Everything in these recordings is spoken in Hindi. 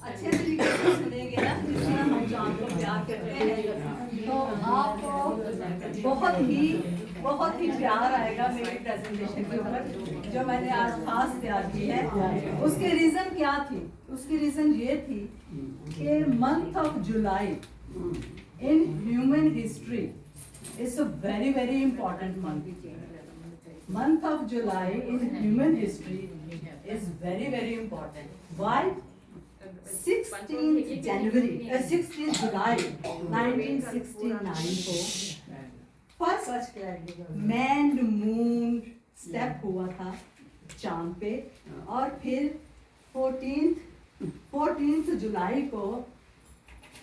अच्छे तरीके से सुनेंगे ना, जिस तरह हम चांद को प्यार करते हैं, तो आपको बहुत ही प्यार आएगा मेरी प्रेजेंटेशन के ऊपर जो मैंने आज खास तैयार की है। उसकी रीज़न क्या थी? उसकी रीज़न ये थी कि month of July in human history is a very very important month. Month of July in human history is very very important. Why? 16th July 1969 को फर्स्ट मैन्ड मून स्टेप हुआ था चांद पे, और फिर 14th जुलाई को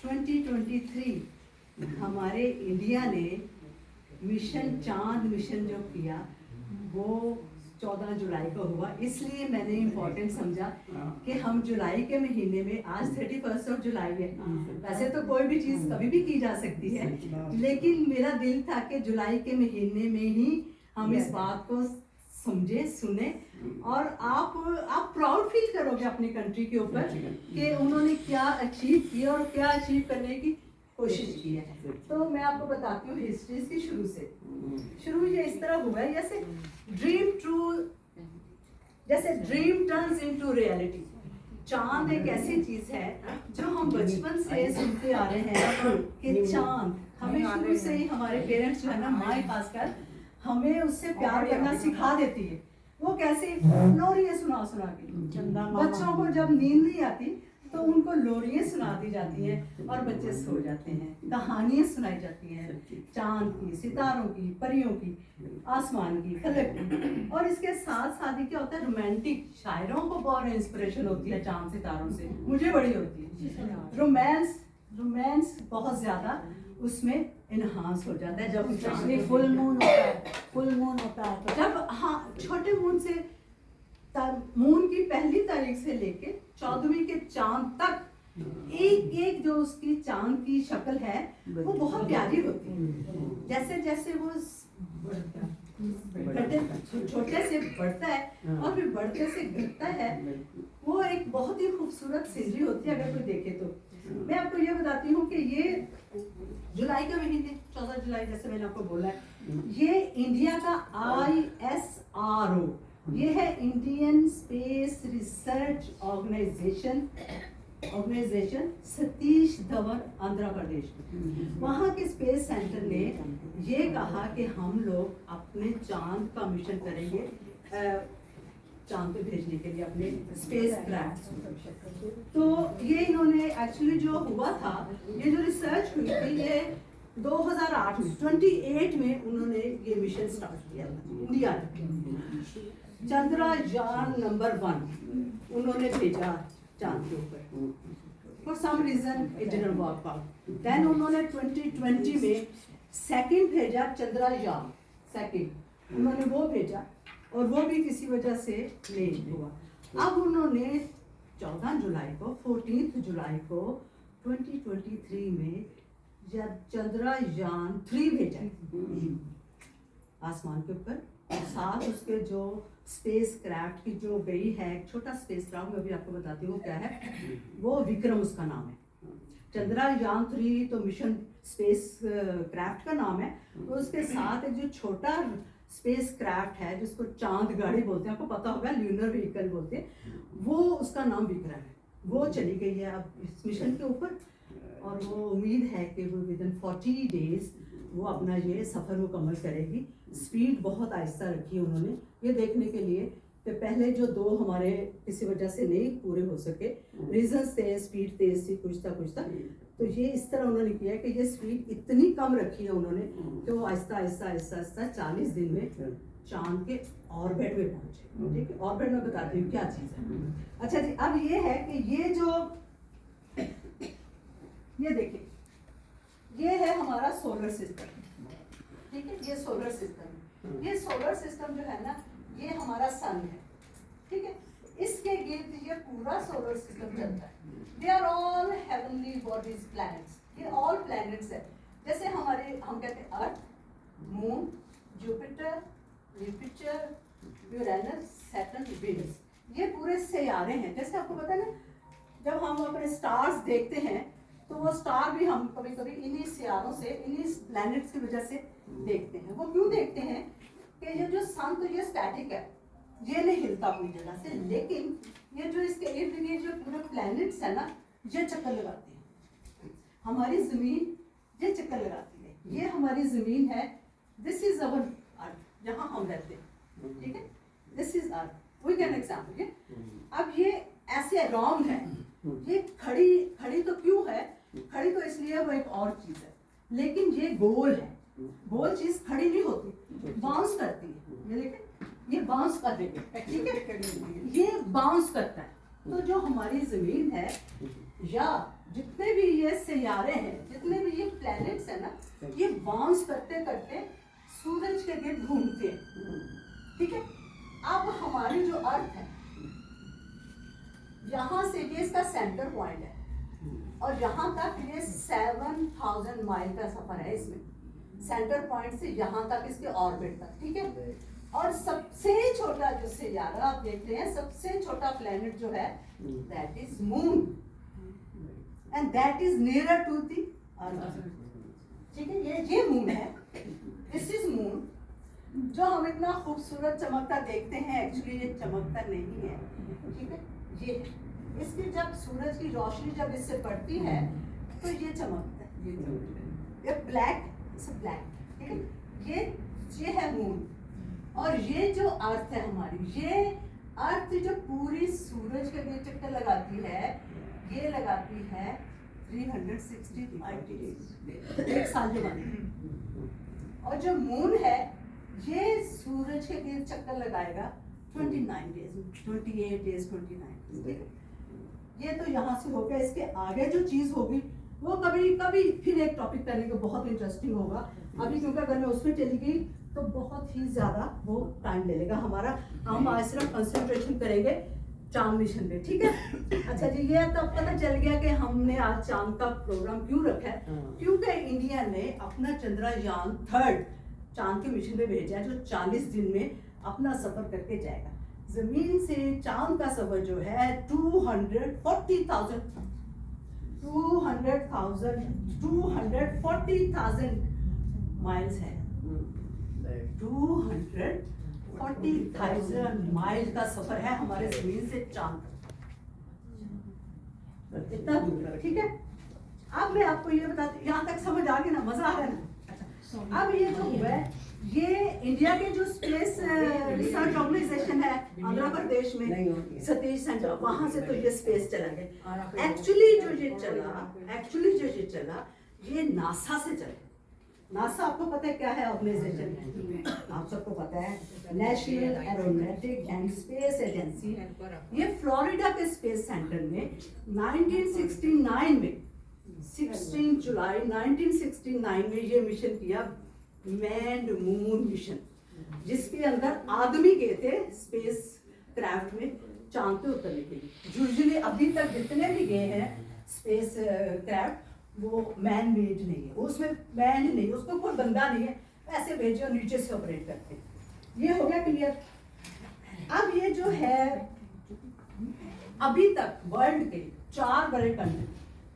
2023 हमारे इंडिया ने मिशन चांद मिशन जो किया वो 14 जुलाई को हुआ। इसलिए मैंने इम्पोर्टेंट समझा कि हम जुलाई के महीने में, आज 31 जुलाई है, वैसे तो कोई भी चीज़ कभी भी की जा सकती है, लेकिन मेरा दिल था कि जुलाई के महीने में ही हम इस बात को समझे सुने, और आप प्राउड फील करोगे अपनी कंट्री के ऊपर कि उन्होंने क्या अचीव किया और क्या अचीव करने की कोशिश की है। तो मैं आपको बताती हूँ हिस्ट्री की शुरू ये इस तरह हुआ है, जैसे ड्रीम टर्न्स इनटू रियलिटी। चांद एक ऐसी चीज है जो हम बचपन से सुनते आ रहे हैं कि चांद, हमें शुरू से ही हमारे पेरेंट्स जो है ना, माँ खासकर, हमें उससे प्यार करना सिखा देती है। वो कैसे? लोरियां सुना के, बच्चों को जब नींद नहीं आती तो उनको लोरियां सुना दी जाती हैं और बच्चे सो जाते हैं, कहानियां सुनाई जाती हैं चांद की, सितारों की, परियों की, आसमान की, फलक की। और इसके साथ साथ ही क्या होता है, रोमांटिक शायरों को बहुत इंस्पिरेशन होती है चांद सितारों से, मुझे बड़ी होती है। रोमांस बहुत ज्यादा उसमें इनहांस हो जाता है जब फुल मून होता है तो जब, हाँ, छोटे मून से मून की पहली तारीख से लेके 14वीं के चांद तक एक जो उसकी चांद की शक्ल है वो बहुत प्यारी होती है। जैसे जैसे वो छोटे से बढ़ता है और फिर बढ़ते से घटता है, वो एक बहुत ही खूबसूरत सीनरी होती है अगर कोई देखे तो। मैं आपको ये बताती हूँ कि ये जुलाई के महीने 14 जुलाई, जैसे मैंने आपको बोला है, ये इंडिया का ISRO, ये है Indian space research organisation Satish Dhawan Andhra Pradesh. वहाँ के स्पेस सेंटर ने ये कहा कि हम लोग अपने चांद का मिशन करेंगे, चांद पे भेजने के लिए अपने स्पेस क्राफ्ट। तो ये इन्होंने एक्चुअली जो हुआ था, ये जो रिसर्च हुई थी, ये 28 में उन्होंने ये मिशन स्टार्ट किया था इंडिया तक। चंद्रयान नंबर 1 उन्होंने भेजा चांद के ऊपर। For some reason it didn't work out. Then उन्होंने 2020 में सेकंड भेजा, चंद्रयान सेकंड उन्होंने वो भेजा, और वो भी किसी वजह से नहीं हुआ। अब उन्होंने 14 जुलाई को 14 जुलाई को 2023 में जब चंद्रयान 3 भेजा आसमान के ऊपर, साथ उसके जो स्पेस क्राफ्ट की जो गई है, एक छोटा स्पेस क्राफ्ट, मैं अभी आपको बताती हूँ क्या है, वो विक्रम उसका नाम है। चंद्रयान 3 तो मिशन स्पेस क्राफ्ट का नाम है, तो उसके साथ एक जो छोटा स्पेस क्राफ्ट है जिसको चांद गाड़ी बोलते हैं, आपको पता होगा, ल्यूनर व्हीकल बोलते हैं, वो उसका नाम विक्रम है। वो चली गई है अब इस मिशन के ऊपर, और वो उम्मीद है कि वो विदिन 40 डेज वो अपना ये सफ़र मुकम्मल करेगी। स्पीड बहुत आहिस्ता रखी है उन्होंने, ये देखने के लिए कि पहले जो 2 हमारे किसी वजह से नहीं पूरे हो सके, रीजंस थे, स्पीड तेज थी, कुछ था, तो ये इस तरह उन्होंने किया कि ये स्पीड इतनी कम रखी है उन्होंने कि वो आहिस्ता 40 दिन में चांद के ऑर्बिट में पहुंचे। ठीक है, ऑर्बिट में बताती हूँ क्या चीज़ है। अच्छा जी, अब ये है कि ये जो, ये देखिए, ये है हमारा सोलर सिस्टम। ठीक है, ये सोलर सिस्टम, ये सोलर सिस्टम जो है ना, ये हमारा सन है। ठीक है, इसके गिर्द ये पूरा सोलर सिस्टम चलता है। They are all heavenly bodies, planets, ये ऑल प्लैनेट्स है। जैसे हमारे, हम कहते हैं Earth, moon, Jupiter, Jupiter, Uranus, Saturn, Venus, ये पूरे सैयारे हैं। जैसे आपको पता है ना, जब हम अपने स्टार्स देखते हैं तो वो स्टार भी हम कभी कभी इन्हीं सियारों से, इन्हीं प्लैनेट्स की वजह से देखते हैं। वो क्यों देखते हैं कि ये जो सन तो ये स्टैटिक है, ये नहीं हिलता अपनी जगह से, लेकिन ये जो इसके इर्द गिर्द जो पूरे प्लैनेट्स है ना, ये चक्कर लगाते हैं। हमारी जमीन ये चक्कर लगाती है, ये हमारी जमीन है, दिस इज अवर अर्थ, जहाँ हम रहते हैं, ठीक है, this is earth. We can example ये। अब ये ऐसे रॉन्ग है, ये खड़ी तो क्यों है, खड़ी तो इसलिए वो एक और चीज है, लेकिन ये गोल है। गोल चीज खड़ी नहीं होती, बाउंस करती है। ये देखें, ये बाउंस कर रही है, ठीक है, ये बाउंस करता है। तो जो हमारी जमीन है या जितने भी ये सियारे हैं, जितने भी ये प्लैनेट्स है ना, ये बाउंस करते करते सूरज के गिर्द घूमते हैं, ठीक है। अब हमारी जो अर्थ है, यहाँ से ये इसका सेंटर पॉइंट है और यहाँ तक ये 7000 माइल का सफर है इसमें, सेंटर पॉइंट से यहाँ तक इसके ऑर्बिट तक, ठीक है। और सबसे छोटा जो सियारा आप देख रहे हैं, सबसे छोटा प्लेनेट जो है, that is moon, and that is nearer to the earth, ठीक है। ये मून है, दिस इज मून। जो हम इतना खूबसूरत चमकता देखते हैं, एक्चुअली ये चमकता नहीं है, ठीक है। ये इसकी जब सूरज की रोशनी जब इससे पड़ती है तो ये चमकता है, ये ब्लैक, ठीक है। ये है मून, और ये जो अर्थ है हमारी, ये अर्थ जो पूरी सूरज के लिए चक्कर लगाती है, ये लगाती है 365 डेज, एक साल के बाद। और जो मून है, ये सूरज के लिए चक्कर लगाएगा 29 डेज, 28 डेज, 29। ये तो यहाँ से हो गया। इसके आगे जो चीज होगी वो कभी फिर एक टॉपिक करने को बहुत इंटरेस्टिंग होगा। अभी क्योंकि अगर मैं उसमें चली गई तो बहुत ही ज्यादा वो टाइम ले लेगा हमारा। हम आज सिर्फ कंसंट्रेशन करेंगे चांद मिशन पे, ठीक है। अच्छा जी, ये तब पता चल गया कि हमने आज चांद का प्रोग्राम क्यों रखा है, क्योंकि इंडिया ने अपना चंद्रयान 3 चांद के मिशन पे भेजा है, जो 40 दिन में अपना सफर करके जाएगा। जमीन से चांद का सफर जो है 240,000 माइल्स है। 240,000 माइल का सफर है हमारे जमीन से चांद तक, इतना दूर है, ठीक है। अब मैं आपको ये बताती, यहाँ तक समझ आ गई ना, मजा आ रहा है ना। अच्छा, अब ये जो हुआ है, ये इंडिया के जो स्पेस रिसर्च ऑर्गेनाइजेशन है आंध्र प्रदेश में, सतीश सेंटर, वहां से तो ये स्पेस चला गया। एक्चुअली जो ये चला ये नासा से चला। नासा आपको पता है क्या है ऑर्गेनाइजेशन, आप सबको पता है, national aeronautic and space agency. ये फ्लोरिडा के स्पेस सेंटर में 1969 में 16 जुलाई 1969 में ये मिशन किया, मैन्ड मून मिशन, जिसके अंदर आदमी गए थे स्पेस क्राफ्ट में चांद पे उतरने के लिए। यूजुअली अभी तक जितने भी गए हैं स्पेस क्राफ्ट, वो मैन मेड नहीं है, उसमें मैन नहीं, उसमें कोई बंदा नहीं है, ऐसे भेजे और नीचे से ऑपरेट करते हैं। ये हो गया क्लियर। अब ये जो है, अभी तक वर्ल्ड के 4 बड़े कंट्री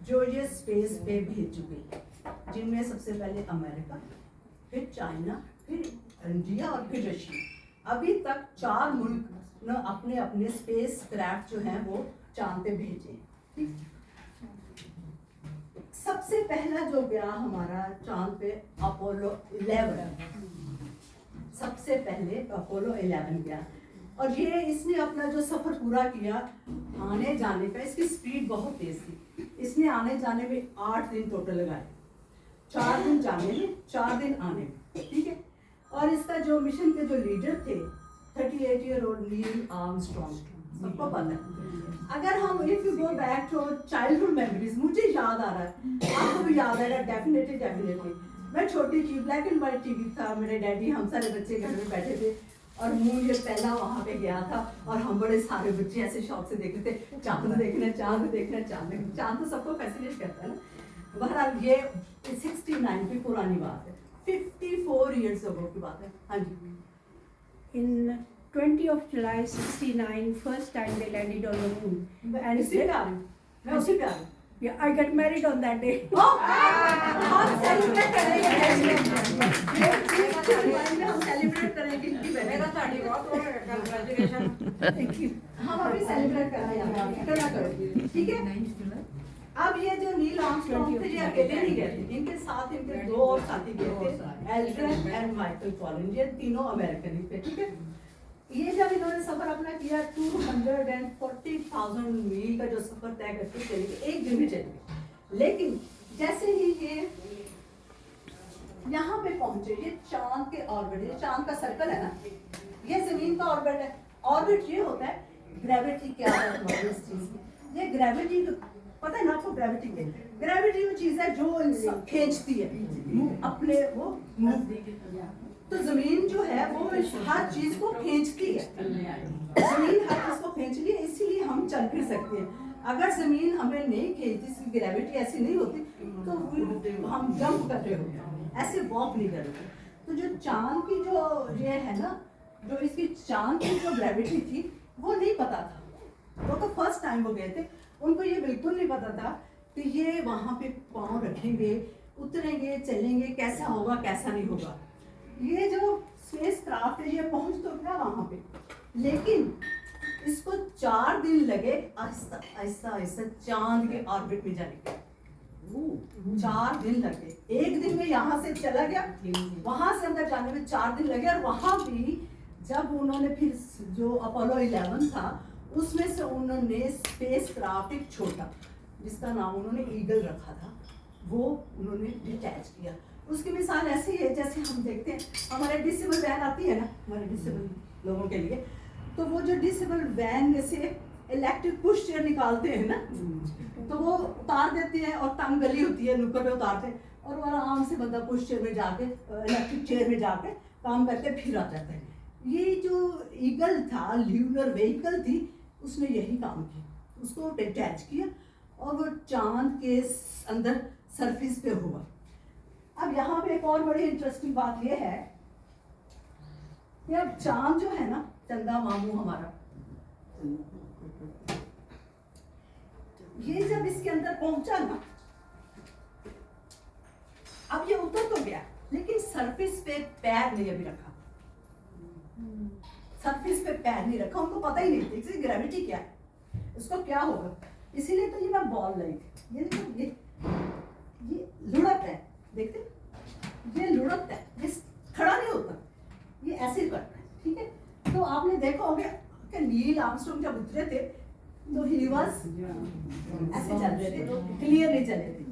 जो ये स्पेस पे भेज चुके हैं, जिनमें सबसे पहले अमेरिका, फिर चाइना, फिर इंडिया और फिर रशिया। अभी तक 4 मुल्क ने अपने अपने स्पेस क्राफ्ट जो हैं वो चांद पे भेजे, ठीक। सबसे पहला जो गया हमारा चांद पे अपोलो 11, सबसे पहले अपोलो 11 गया, और ये इसने अपना जो सफर पूरा किया, आने जाने का, इसकी स्पीड बहुत तेज थी, इसने आने जाने में 8 दिन टोटल लगाए, 4 दिन जाने में, 4 दिन आने में, ठीक है। और इसका जो मिशन के जो लीडर थे 38 ईयर ओल्ड नील आर्मस्ट्रॉन्ग, सबको पता है। अगर हम if you go back to childhood memories, मुझे याद आ रहा है, आपको भी याद आएगा, डेफिनेटली। मैं छोटी थी, ब्लैक एंड व्हाइट टीवी था, मेरे डैडी, हम सारे बच्चे घर में बैठे थे, और मून ये पहला वहाँ पे गया था, और हम बड़े सारे बच्चे ऐसे शौक से देख रहे थे, चांद देखना, चांद तो सबको फैसिनेट करता है ना। बहरहाल ये 69 की पुरानी बात है, 54 ईयर्स अगो की बात है। हाँ जी। In 20 of July 69, first time they landed on the moon. And मैं उसी पे आ गई। Yeah, I get married on that day. हम सेलिब्रेट करेंगे, हम सेलिब्रेट करेंगे कि मेरा साड़ी बहुत हो गया, congratulations. Thank you. हम अभी सेलिब्रेट करेंगे, क्या करोगे, ठीक है। अब ये जो नील आर्मस्ट्रॉन्ग थे ये अकेले नहीं गए थे, इनके साथ इनके दो और साथी गए थे, एल्ड्रिन एंड माइकल कॉलिन, ये तीनों अमेरिकन ही थे, ठीक है। ये जब इन्होंने सफर अपना किया 240,000 मील का जो सफर तय करके चले गए, एक दिन में चले गए। लेकिन जैसे ही ये यहाँ पे पहुंचे, ये चांद के ऑर्बिट, ये चांद का सर्कल है ना, ये जमीन का ऑर्बिट है। ऑर्बिट ये होता है, ग्रेविटी क्या है हमारी इस चीज की, ये ग्रेविटी पता है ना आपको, ग्रेविटी के ग्रेविटी वो चीज है जो इंसान खींचती है अपने, वो तो जमीन जो है वो हर चीज को खींचती है, जमीन हर चीज को खींच ली, इसीलिए हम चल फिर सकते हैं। अगर जमीन हमें नहीं खींचती, इसकी ग्रेविटी ऐसी नहीं होती तो हम जंप कर रहे होते, ऐसे वॉक नहीं कर रहे। तो जो चांद की जो ये है ना, जो इसकी चांद की जो ग्रेविटी थी वो नहीं पता था, वो तो फर्स्ट टाइम वो गए थे, उनको ये बिल्कुल नहीं पता था कि ये वहाँ पे पाँव रखेंगे, उतरेंगे, चलेंगे, कैसा होगा कैसा नहीं होगा। ये जो स्पेस क्राफ्ट है ये पहुँच तो गया वहाँ पे, लेकिन इसको 4 दिन लगे आहिस्ता आहिस्ता आहिस्ता चांद के ऑर्बिट में जाने के। 4 दिन लगे, एक दिन में यहाँ से चला गया, वहां से अंदर जाने में 4 दिन लगे। और वहां भी जब उन्होंने फिर जो अपोलो 11 था उसमें से उन्होंने स्पेस क्राफ्ट एक छोटा, जिसका नाम उन्होंने ईगल रखा था, वो उन्होंने डिटैच किया। उसकी मिसाल ऐसी है जैसे हम देखते हैं हमारे डिसेबल वैन आती है ना, हमारे डिसेबल लोगों के लिए, तो वो जो डिसेबल वैन में से इलेक्ट्रिक पुश चेयर निकालते हैं ना, तो वो उतार देते हैं और तंग गली होती है, नुक्कड़ पे उतारते हैं और वो आराम से बंदा पुश चेयर में जाके, इलेक्ट्रिक चेयर में जाके काम करके फिर आ जाता है। ये जो ईगल था, ल्यूनर व्हीकल थी, उसने यही काम किया, उसको अटैच किया और वो चांद के अंदर सरफेस पे हुआ। अब यहाँ पे एक और बड़ी इंटरेस्टिंग बात ये है कि अब चांद जो है ना, चंदा मामू हमारा, ये जब इसके अंदर पहुंचा ना, अब ये उतर तो गया लेकिन सरफेस पे पैर नहीं अभी रखा, सरफेस पे पैर नहीं रखा, उनको पता ही नहीं थी ग्रेविटी क्या है, इसको क्या होगा। इसीलिए तो ये मैं बॉल लाई थी, ये देखो, ये लुढ़क है, देखते ये लुढ़कता है, ये खड़ा नहीं होता, ये ऐसे करता है, ठीक है। तो आपने देखा होगा कि नील आर्मस्ट्रॉन्ग जब उतरे थे तो ही वाज ऐसे चल रहे थे, क्लियर नहीं चले थे।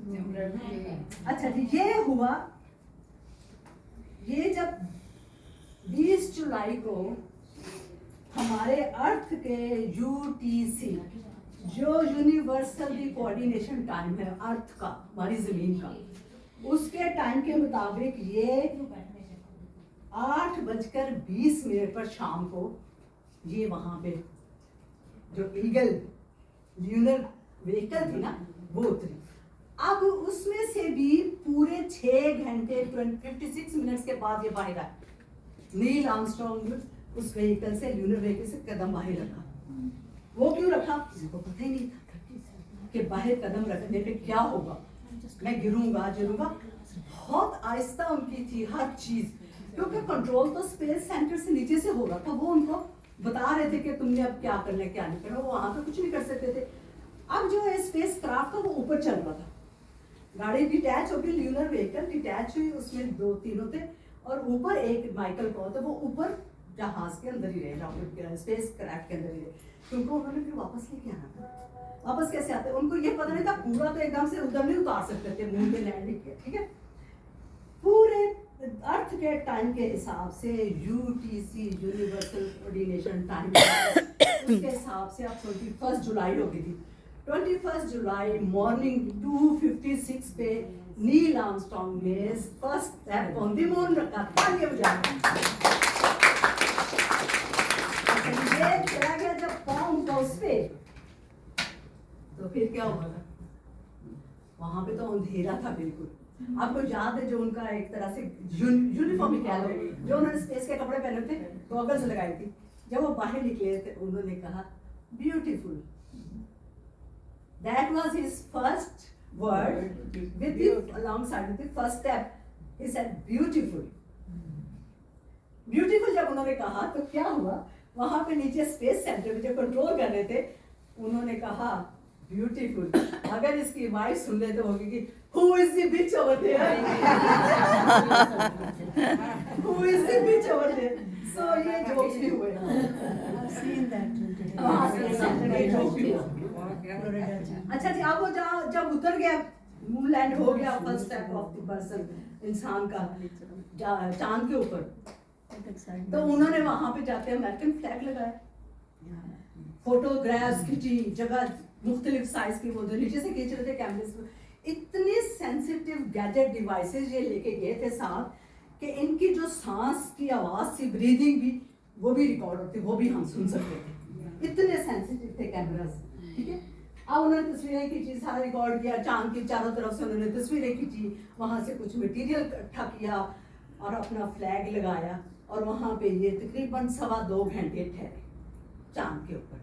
अच्छा जी, ये हुआ, ये जब 20 जुलाई को हमारे अर्थ के UTC, जो यूनिवर्सल कोऑर्डिनेशन टाइम है अर्थ का, हमारी जमीन का, उसके टाइम के मुताबिक ये 8:20 पर शाम को ये वहां पे जो ईगल ल्यूनर व्हीकल थी ना वो उतरी। अब उसमें से भी पूरे 6 घंटे 56 मिनट्स के बाद ये बाहर आया। नील आर्मस्ट्रॉन्ग उस व्हीकल से, ल्यूनर व्हीकल से कदम बाहर रखा। वो क्यों रखा, किसी को पता ही नहीं था कि बाहर कदम रखने पे क्या होगा, मैं गिरूंगा गिरूंगा। बहुत आहिस्ता उनकी थी हर चीज, क्योंकि कंट्रोल तो स्पेस सेंटर से नीचे से हो रहा था, वो उनको बता रहे थे कि तुमने अब क्या करना है क्या नहीं करना, वो वहां पे कुछ नहीं कर सकते थे। अब जो है स्पेस क्राफ्ट था वो ऊपर चल रहा था, गाड़ी डिटैच हो गई, ल्यूनर व्हीकल डिटैच हुई, उसमें 2-3 थे और ऊपर एक माइकल को था, वो ऊपर जहाज के अंदर ही रहे, रॉकेट के स्पेस क्राफ्ट के अंदर ही रहे, क्योंकि उन्होंने फिर वापस लेके आना था। वापस कैसे आते, उनको ये पता नहीं था, पूरा तो एकदम से उधर नहीं उतार सकते थे मून पे लैंडिंग के, ठीक है। पूरे अर्थ के टाइम के हिसाब से UTC यूनिवर्सल कोऑर्डिनेशन टाइम उसके हिसाब से अब 21 जुलाई हो गई थी। 21 जुलाई मॉर्निंग 2:56 पे नील आर्मस्ट्रॉन्ग ने first step on the moon रखा था। ये चला गया जब पाउंड का उस पे, तो फिर क्या हुआ था, वहां पे तो अंधेरा था बिल्कुल। आपको याद है जो उनका एक तरह से यूनिफॉर्म ही कह लो, जो उन्होंने स्पेस के कपड़े पहने थे, गॉगल्स लगाई थी, जब वो बाहर निकले थे उन्होंने कहा beautiful, That was his first word with the alongside with the first step. He said beautiful. Beautiful जब उन्होंने कहा तो क्या हुआ, वहां पे नीचे स्पेस सेंटर में जो कंट्रोल कर रहे थे उन्होंने कहा ब्यूटीफुल। अगर इसकी वाइफ सुन ले तो होगी कि who is the bitch over there? Who is the bitch over there? So ये जोक्स भी हुए। I've seen that today. हाँ, space center में जोक्स भी हुए। Florida Jam. अच्छा जी, अब वो जब उतर गया, मून लैंड हो गया, first step of the person, इंसान का चांद के ऊपर, That excitement. तो उन्होंने वहां पे जाके अमेरिकन फ्लैग लगाया, फोटोग्राफ्स खींची, जगह मुख्तलिफ साइज की, वो जो नीचे से खींच रहे थे कैमरे से। इतने सेंसिटिव गैजेट डिवाइसेस ये लेके गए थे साथ कि इनकी जो सांस की आवाज थी, ब्रीदिंग भी, वो भी रिकॉर्ड होती, वो भी हम सुन सकते थे। इतने सेंसिटिव थे कैमरास, ठीक है। अब उन्होंने तस्वीरें खींची, सारा रिकॉर्ड किया, चांद की चारों तरफ से उन्होंने तस्वीरें खींची, वहां से कुछ मटेरियल इकट्ठा किया और अपना फ्लैग लगाया, और वहां पे ये तकरीबन 2.25 घंटे ठहरे चांद के ऊपर।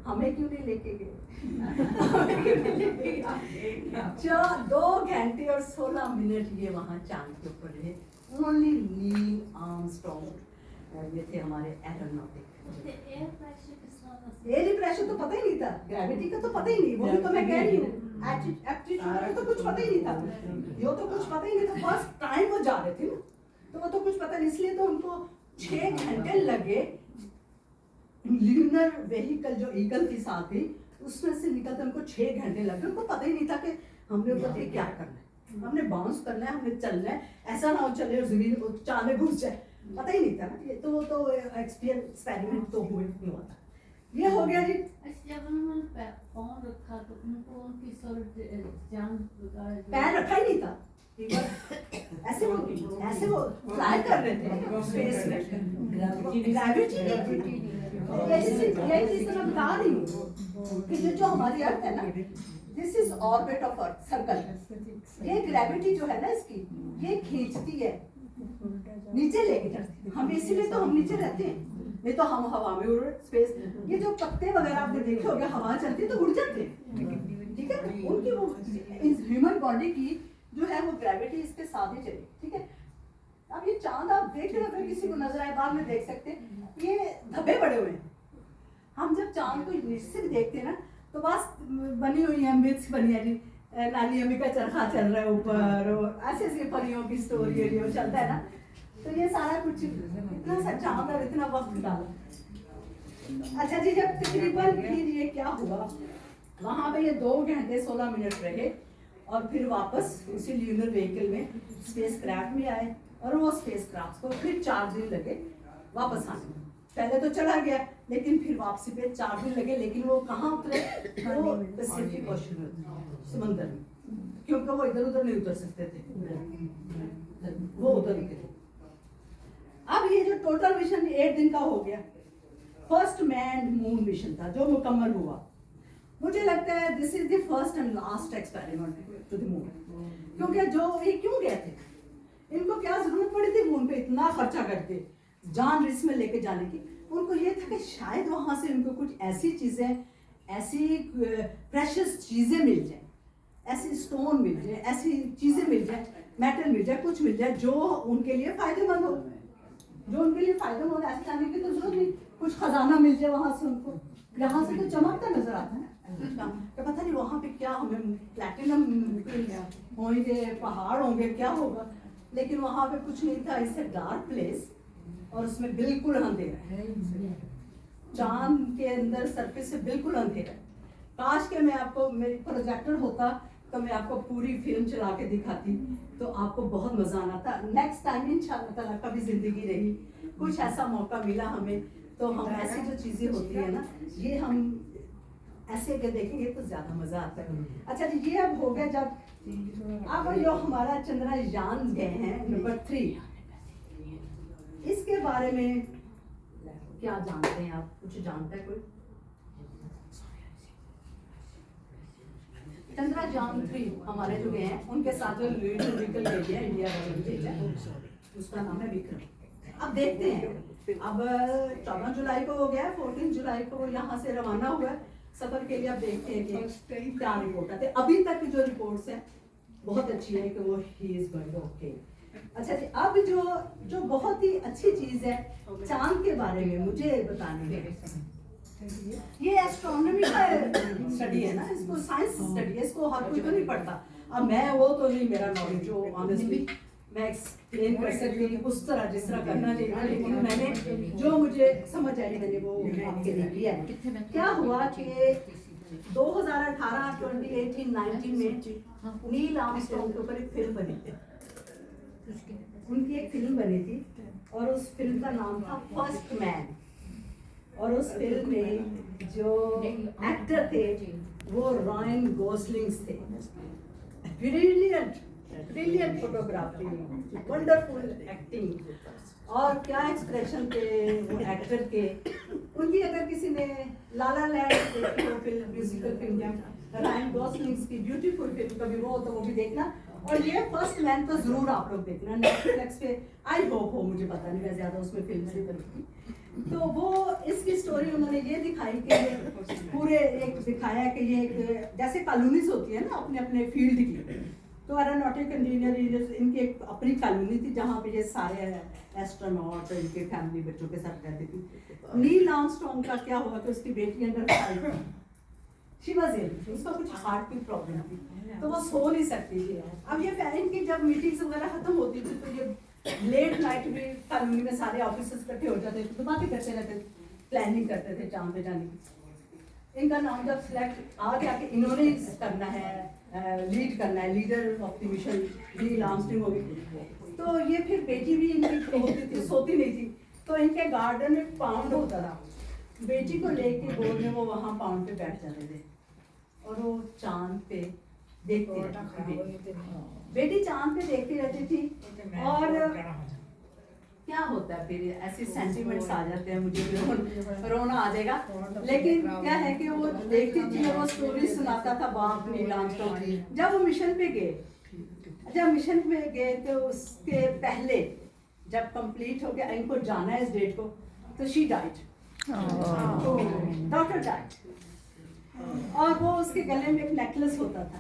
हमें क्यों नहीं लेके गए? हमें क्यों नहीं लेके गए? 2 घंटे और 16 मिनट ये वहां चांद के ऊपर रहे। ओनली नील आर्मस्ट्रॉन्ग ये थे हमारे एरोनॉटिक। एयर प्रेशर तो पता ही नहीं था, ग्रेविटी का तो पता ही नहीं, वो भी तो मैं कह रही हूँ, एप्टीट्यूड का तो कुछ पता ही नहीं था, यो तो कुछ पता ही नहीं था। फर्स्ट टाइम वो जा रहे थे ना, तो वो तो कुछ पता नहीं, इसलिए तो उनको 6 घंटे लगे। ल्यूनर व्हीकल जो ईगल के साथ थी, उसमें से निकलते उनको 6 घंटे लगे। उनको पता ही नहीं था कि हमने ऊपर क्या करना है, हमने बाउंस करना है, हमने चलना है, ऐसा ना हो चले और जमीन चांद में घुस जाए, पता ही नहीं था ना। ये तो वो तो एक्सपेरिमेंट तो हुए नहीं होता। ये हो गया जी। जब उन्होंने फोन रखा तो उनको उनकी पैर रखा ही नहीं था, ऐसे वो फ्लाई कर रहे थे स्पेस में, ग्रेविटी नहीं। ये चीज मैं बता रही हूँ कि जो हमारी अर्थ है ना, this is orbit of earth, circle. ये ग्रेविटी जो है ना इसकी, ये खींचती है, नीचे लेके जाती है। हम इसीलिए तो हम नीचे रहते हैं, नहीं तो हम हवा में उड़ स्पेस। ये जो पत्ते वगैरह आपने देखे होंगे, हवा चलती है तो उड़ जाते हैं, ठीक है। उनकी वो ह्यूमन बॉडी की जो है वो ग्रेविटी इसके साथ ही चली, ठीक है। अब ये चांद आप देख रहे हो, अगर किसी को नजर आए बाद में देख सकते हैं, ये धब्बे बड़े हुए हैं। हम जब चांद को नीचे से भी देखते हैं ना, तो बस बनी हुई है, मिथ्स बनी है जी, नानी अम्मी का चरखा चल रहा है ऊपर, और ऐसे ऐसे परियों की स्टोरी है जो चलता है ना। तो ये सारा कुछ इतना सा चांद और इतना वक्त डाला। अच्छा जी, जब तकरीबन फिर ये क्या हुआ, वहां पे ये 2 घंटे 16 मिनट रहे, और फिर वापस उसी ल्यूनर व्हीकल में स्पेस क्राफ्ट में आए, और वो स्पेस क्राफ्ट को फिर 4 दिन लगे वापस आने में। पहले तो चला गया, लेकिन फिर वापसी पे 4 दिन लगे। लेकिन वो कहाँ उतरे? वो पैसिफिक ओशन में, समंदर में, क्योंकि वो इधर उधर नहीं उतर सकते थे, वो उतर गए थे। अब ये जो टोटल मिशन 8 दिन का हो गया, फर्स्ट मैन मून मिशन था जो मुकम्मल हुआ। मुझे लगता है this is the first and last experiment to the moon, क्योंकि जो ये क्यों गए थे, इनको क्या जरूरत पड़ी थी मून पे इतना खर्चा करके, जान रिस्क में लेके जाने की। उनको ये था कि शायद वहां से उनको कुछ ऐसी चीजें, ऐसी प्रेशियस चीजें मिल जाए, ऐसी स्टोन मिल जाए, ऐसी चीजें मिल जाए, मेटल मिल जाए, कुछ मिल जाए जो उनके लिए फायदेमंद हो, जो उनके लिए फायदेमंद हो। ऐसे जाने की तो जरूरत नहीं, कुछ खजाना मिल जाए वहां से उनको। यहाँ से तो चमकता नजर आता है ना, तो पता नहीं वहां पे क्या हमें प्लैटिनम होंगे, पहाड़ होंगे, क्या होगा, लेकिन वहां पे कुछ नहीं था। इट्स अ डार्क प्लेस, और उसमें बिल्कुल अंधेरा है, चांद के अंदर सरफेस से बिल्कुल अंधेरा है। काश के मैं आपको, मेरी प्रोजेक्टर होता तो मैं आपको पूरी फिल्म चला के दिखाती, तो आपको बहुत मजा आना था। नेक्स्ट टाइम इंशाल्लाह ताला कभी जिंदगी रही, कुछ ऐसा मौका मिला हमें, तो हम ऐसी जो चीजें होती है ना, ये हम ऐसे के देखेंगे तो ज्यादा मजा आता है। अच्छा जी, ये अब हो गया जब अब जो हमारा चंद्रयान गए हैं नंबर 3, इसके बारे में क्या जानते हैं आप? कुछ जानता है कोई? चंद्रयान 3 हमारे जो गए हैं, उनके साथ जो ल्यूनर व्हीकल भेजा है इंडिया वाले ने भेजा है, उसका नाम है विक्रम। अब देखते हैं, अब 14 जुलाई को हो गया, 14 जुलाई को यहाँ से रवाना हुआ, सफर के लिए आप देखते हैं कि क्या रिपोर्ट आते हैं। अभी तक की जो रिपोर्ट्स हैं बहुत अच्छी है कि वो ही इज गोइंग ओके। अच्छा जी, अब जो बहुत ही अच्छी चीज है चांद के बारे में मुझे बतानी है। ये एस्ट्रोनॉमी का स्टडी है ना, इसको साइंस स्टडी है, इसको हर कोई तो नहीं पढ़ता। अब मैं वो तो नहीं, मेरा नॉलेज जो ऑनेस्टली मैं एक्सप्लेन कर सकती हूँ उस तरह जिस तरह करना चाहिए, लेकिन मैंने जो मुझे समझ आई मैंने वो आपके लिए किया है। क्या हुआ कि 2018, 2018-19 में नील आर्मस्ट्रॉन्ग के ऊपर एक फिल्म बनी थी, उनकी एक फिल्म बनी थी और उस फिल्म का नाम था फर्स्ट मैन। और उस फिल्म में जो एक्टर थे वो रायन गोसलिंग थे। ब्रिलियंट फोटोग्राफी, वंडरफुल एक्टिंग और क्या एक्सप्रेशन थे वो एक्टर के। उनकी अगर किसी ने लाला लैंड देखी हो film, musical film, Ryan Gosling की ब्यूटीफुल फिल्म, कभी वो तो वो भी देखना। और ये फर्स्ट मैन तो जरूर आप लोग देखना, नेटफ्लिक्स पे आई होप हो, मुझे पता नहीं, मैं ज्यादा उसमें फिल्म से करती। तो वो इसकी स्टोरी उन्होंने ये दिखाई कि ये पूरे एक दिखाया कि ये एक जैसे कॉलोनीज होती है ना अपने अपने फील्ड की, तो एरोनॉटिक इंजीनियर इनकी एक अपनी कॉलोनी थी जहाँ पे ये सारे एस्ट्रोनॉट इनके फैमिली बच्चों के साथ रहती थी। नील आर्मस्ट्रॉन्ग का क्या हुआ कि उसकी बेटी अंडर 5 थी, शी वाज इल, उसका कुछ हार्ट की प्रॉब्लम थी तो वो सो नहीं सकती थी। अब ये इनकी जब मीटिंग्स वगैरह खत्म होती थी तो ये लेट नाइट भी कॉलोनी में सारे ऑफिसर्स इकट्ठे हो जाते थे, तो बातें करते रहते थे, प्लानिंग करते थे चांद पे जाने की। इनका नाम जब सिलेक्ट आ गया कि इन्होंने करना है, लीड करना है, leader of the mission Neil Armstrong हो गई। तो ये फिर बेटी भी इनकी होती थी, सोती नहीं थी, तो इनके गार्डन में पाउंड होता था, बेटी को लेके गोद में वो वहाँ पाउंड पे बैठ जाते थे और वो चांद पे देखते रहती थी। बेटी चांद पे देखती रहती थी और क्या होता है फिर ऐसे सेंटिमेंट्स आ जाते हैं, मुझे भी रोना आ जाएगा। लेकिन क्या है कि वो देखती थी और वो स्टोरी सुनाता था बाप नील आर्मस्ट्रॉन्ग। जब वो मिशन पे गए तो उसके पहले जब कंप्लीट हो गया, इनको जाना है इस डेट को, तो शी डाइड, डॉक्टर डाइड। और वो उसके गले में एक नेकलेस होता था।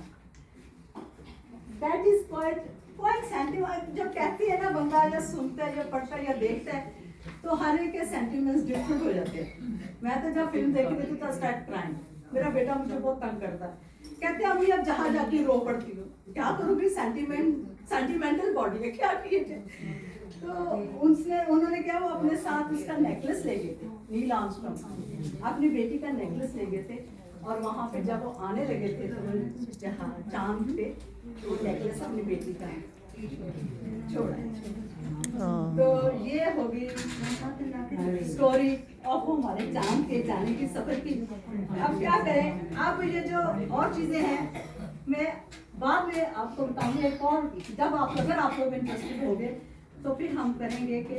That is quite sentiment. जब कहती है ना बंदा या सुनता है या पढ़ता है या देखता है तो हर एक के सेंटिमेंट्स डिफरेंट हो जाते हैं। मैं तो जब फिल्म देखी थी तो स्टार्ट क्राइंग, मेरा बेटा मुझे बहुत तंग करता है, कहते हैं अम्मी अब जहाँ जाती रो पड़ती हो, क्या करूँगी, सेंटिमेंटल बॉडी है क्या किए। तो उन्होंने क्या, वो अपने साथ उसका नेकलेस ले गए थे, नील आर्मस्ट्रॉन्ग अपनी बेटी का नेकलेस ले गए थे। और वहाँ पे जब वो आने लगे थे तो जहाँ चांद पे वो नेकलेस अपनी बेटी का छोड़ा। तो ये होगी स्टोरी ऑफ हमारे चांद के जाने की सफर की। अब क्या करें, अब ये जो और चीजें हैं मैं बाद में आपको बताऊंगी एक और, जब अगर आप लोग इंटरेस्टेड हो गए तो फिर हम करेंगे कि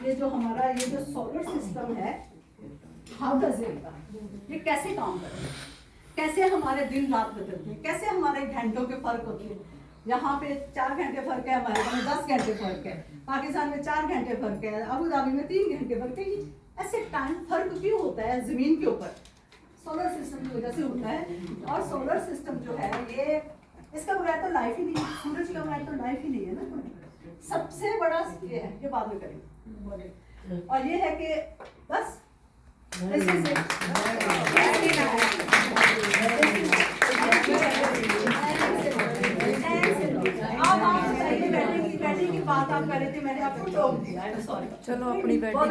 ये जो हमारा ये जो सोलर सिस्टम है, हाउ डज इट, ये कैसे काम करता है, कैसे हमारे दिन रात बदलते हैं, कैसे हमारे घंटों के फर्क होते हैं। यहाँ पे 4 घंटे फर्क है, हमारे में 10 घंटे फर्क है, पाकिस्तान में 4 घंटे फर्क है, अबू धाबी में 3 घंटे फर्क है। ऐसे टाइम फर्क क्यों होता है जमीन के ऊपर? सोलर सिस्टम की वजह से होता है। और सोलर सिस्टम जो है ये, इसका बगैर तो लाइफ ही नहीं है, सूरज का बगैर तो लाइफ ही नहीं है ना। सबसे बड़ा ये है, ये बाद में करेंगे। और ये है कि बस अब आप बैठने की बात आप कर रहे थे, मैंने आपको टोक दिया, सॉरी। चलो अपनी बैटिंग